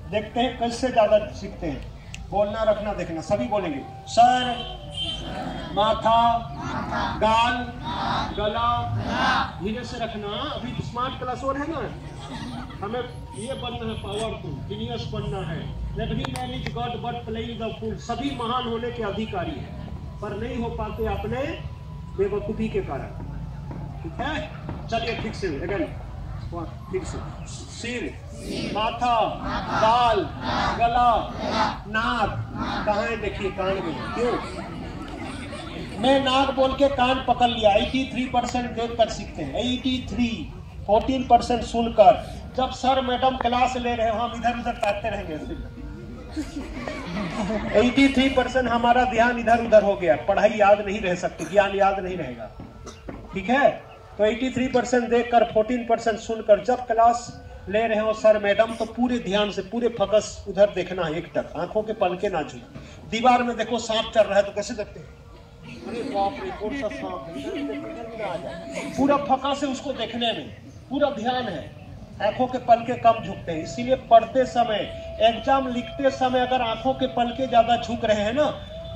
देखते हैं कैसे ज्यादा सीखते हैं। बोलना, रखना, देखना, सभी बोलेंगे। सर, माथा, गाल, गला, धीरे से रखना। अभी स्मार्ट क्लास और है ना, हमें ये बनना है, पावरफुल जीनियस बनना है। Every man is god but playing the fool. सभी महान होने के अधिकारी हैं, पर नहीं हो पाते अपने बेवकूफी के कारण। ठीक है, चलिए ठीक से अगेन, ठीक से। सिर, माथा, गाल, गला, नाक। कहाँ है देखिए, कान में। क्यों? मैं नाक बोल के कान पकड़ लिया। 83% देख कर सीखते हैं। 83, 14% सुनकर। जब सर मैडम क्लास ले रहे हो, हम इधर उधर ताकते रहेंगे। 83% हमारा ध्यान इधर उधर हो गया। पढ़ाई याद नहीं रह सकती, ज्ञान याद नहीं रहेगा। ठीक है, तो 83% देखकर, 14% सुनकर। जब क्लास ले रहे हो सर मैडम, तो पूरे ध्यान से, पूरे फोकस उधर देखना है, एक टक। आंखों के पलके ना झूठ। दीवार में देखो सांप चल रहा है तो कैसे देखते हैं? अरे बाप रे, कौन सा सांप है? पूरा फोकस है उसको देखने में, पूरा ध्यान है। आंखों के पलके कम झुकते हैं। इसीलिए पढ़ते समय, एग्जाम लिखते समय अगर आंखों के पलके ज्यादा झुक रहे हैं ना,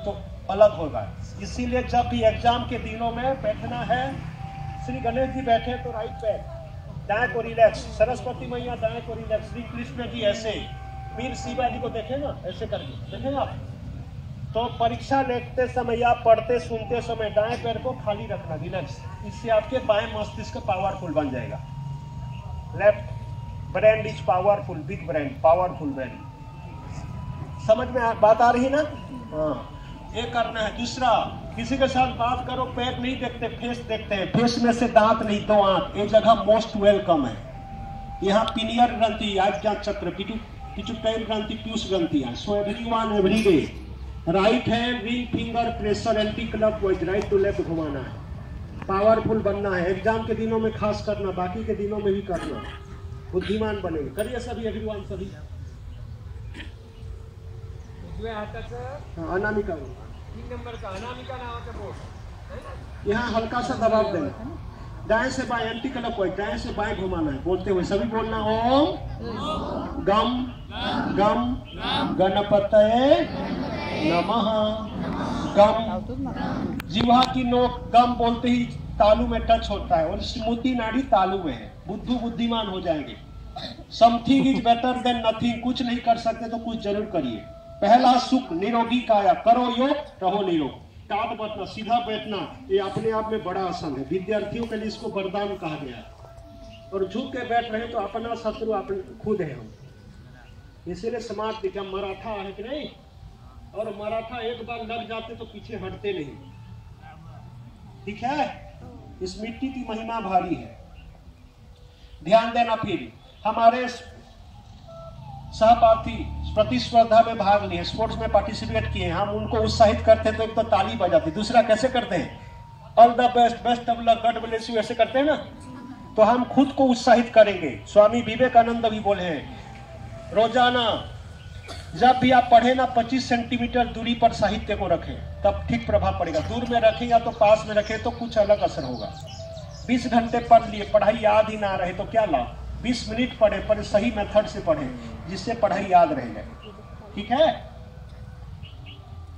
तो अलग होगा। इसीलिए जब भी एग्जाम के दिनों में बैठना है, श्री गणेश जी बैठे तो राइट पैर, दाएं को रिलैक्स, सरस्वती मैया दाएं को रिलैक्स, श्री कृष्ण जी ऐसे, वीर शिवा जी को देखे ना ऐसे करके, देखें आप। तो परीक्षा लेते समय या पढ़ते सुनते समय दाएं पैर को खाली रखना, रिलैक्स। इससे आपके बाएं मस्तिष्क पावरफुल बन जाएगा। Left brain is powerful, big brain, powerful brain. समझ में बात आ रही है ना? हाँ, ये करना है। दूसरा, किसी के साथ बात करो, पैर नहीं देखते, फेस देखते हैं। फेस में से दांत नहीं, दो आंख। एक जगह मोस्ट वेलकम है। यहाँ पिनियर ग्रंथि, आज्ञा चक्र, पिट्यूटरी ग्रंथि, पीयूष ग्रंथि है। So everyone everyday right hand ring finger pressure anti clockwise, right to left घुमाना है। पावरफुल बनना है। एग्जाम के दिनों में खास करना, बाकी के दिनों में भी करना। बुद्धिमान बनेंगे। करिए सभी, एवरीवन सभी। अनामिका, 3 नंबर का अनामिका नावाचा बोर्ड। यहाँ हल्का सा दबाव देना। दाएं से बाएं एंटी क्लॉकवाइज, दाएं से बाएं घुमाना है। बोलते हुए सभी बोलना, ओम गम गम गणपतये नमः। गम, जीवा की नोक गम बोलते ही तालू में टच होता है, और स्मृति नाड़ी तालू में है। बुद्धू बुद्धिमान हो जाएंगे। Something is better than nothing, कुछ नहीं कर सकते तो कुछ जरूर करिए। पहला सुख, निरोगी काया, करो योग रहो निरोग। टाट बटना, सीधा बैठना, ये अपने आप में बड़ा आसन है। विद्यार्थियों के लिए इसको वरदान कहा गया है। और झुक के बैठ रहे तो अपना शत्रु अपने खुद है हम। इसीलिए स्मार्ट दिखा, मराठा है कि नहीं? और मराठा एक बार लग जाते तो पीछे हटते नहीं। ठीक है, इस मिट्टी की महिमा भारी है। ध्यान देना। फिर हमारे सहपाठी प्रतिस्पर्धा में भाग लिए, स्पोर्ट्स में पार्टिसिपेट किए, हम उनको उत्साहित करते तो एक तो ताली बजाते, दूसरा कैसे करते हैं? All the best, best of luck, God bless you, ऐसे करते हैं ना। तो हम खुद को उत्साहित करेंगे। स्वामी विवेकानंद भी बोले हैं, रोजाना जब भी आप पढ़े ना 25 सेंटीमीटर दूरी पर साहित्य को रखें, तब ठीक प्रभाव पड़ेगा। दूर में रखें या तो पास में रखें तो कुछ अलग असर होगा। 20 घंटे पढ़ लिए, पढ़ाई याद ही ना रहे तो क्या लाभ? 20 मिनट पढ़े, पर सही मेथड से पढ़े, जिससे पढ़ाई याद रह जाए। ठीक है,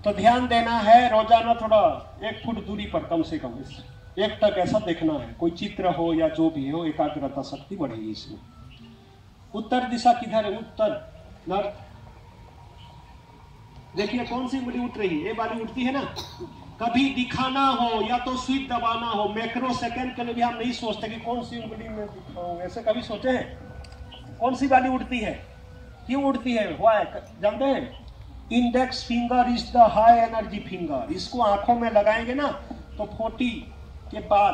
तो ध्यान देना है। रोजाना थोड़ा 1 फुट दूरी पर कम से कम, एक तक ऐसा देखना है। कोई चित्र हो या जो भी हो, एकाग्रता शक्ति बढ़ेगी इसमें। उत्तर दिशा किधर है? उत्तर, नॉर्थ। देखिए कौन सी उंगली उठ रही है? ये वाली उठती है ना। कभी दिखाना हो या तो स्विच दबाना हो, मैक्रो सेकंड के लिए भी हम नहीं सोचते कि कौन सी उंगली में दिखाऊं। ऐसे कभी सोचे हैं? कौन सी वाली उठती है? क्यों उठती है? जानते हैं? Index finger is the high energy finger. इसको आंखों में लगाएंगे ना तो 40 के बाद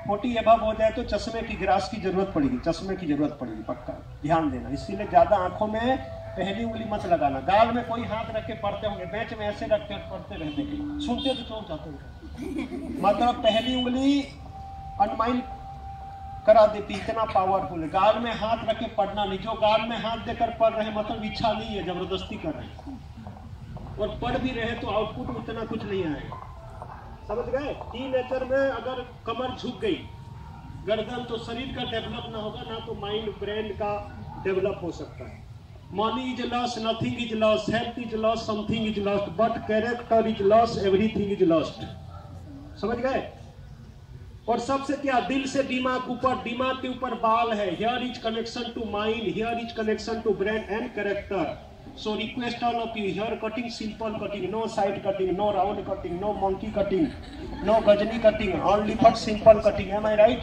40 एबव हो जाए तो चश्मे की ग्लास की जरूरत पड़ेगी, चश्मे की जरूरत पड़ेगी, पक्का ध्यान देना। इसीलिए ज्यादा आंखों में पहली उंगली मत लगाना। गाल में कोई हाथ रख के पढ़ते होंगे, बेंच में ऐसे रख के पढ़ते रहने के, सुनते तो चौंक जाते हैं। मतलब पहली उंगली अनमाइंड करा देती, इतना पावरफुल है। गाल में हाथ रख के पढ़ना नहीं। जो गाल में हाथ देकर पढ़ रहे मतलब इच्छा नहीं है, जबरदस्ती कर रहे हैं। और पढ़ भी रहे तो आउटपुट उतना कुछ नहीं आएगा। समझ गए? टीनेजर में अगर कमर झुक गई, गर्दन, तो शरीर का डेवलप ना होगा, ना तो माइंड ब्रेन का डेवलप हो सकता है। Money is loss, nothing is loss, health is loss, something is lost, but character is loss, everything is lost. समझ गए? और सबसे क्या, दिल से दिमाग ऊपर, दिमाग के ऊपर बाल है। Here is connection to mind, here is connection to brain and character. So request all of you, here cutting, simple cutting, no side cutting, no round cutting, no monkey cutting, no gajni cutting, only for simple cutting. Am I right?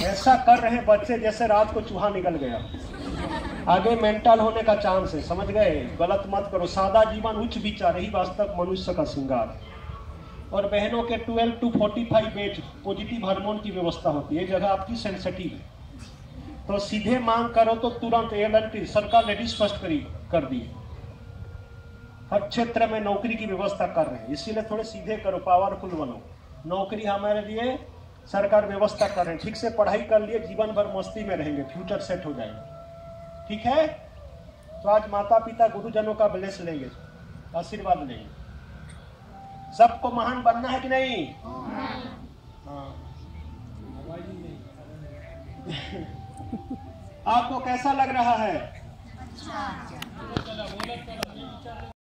ऐसा कर रहे हैं बच्चे जैसे रात को चूहा निकल गया। आगे मेंटल होने का चांस है, समझ गए? गलत मत करो। सादा जीवन उच्च विचार, यही वास्तव मनुष्य का श्रृंगार। और बहनों के 12 to 45 एज पॉजिटिव हार्मोन की व्यवस्था होती है। जगह आपकी सेंसिटिव है, तो सीधे मांग करो तो तुरंत एलएनटी सरकार लेडीज फर्स्ट कर दी। हर क्षेत्र में नौकरी की व्यवस्था कर रहे हैं, इसीलिए थोड़े सीधे करो, पावरफुल बनो। नौकरी हमारे लिए सरकार व्यवस्था कर रहे हैं। ठीक से पढ़ाई कर लिए, जीवन भर मस्ती में रहेंगे, फ्यूचर सेट हो जाएगा। ठीक है? तो आज माता पिता गुरुजनों का ब्लेस लेंगे, आशीर्वाद लेंगे। सबको महान बनना है कि नहीं? हाँ। आपको कैसा लग रहा है?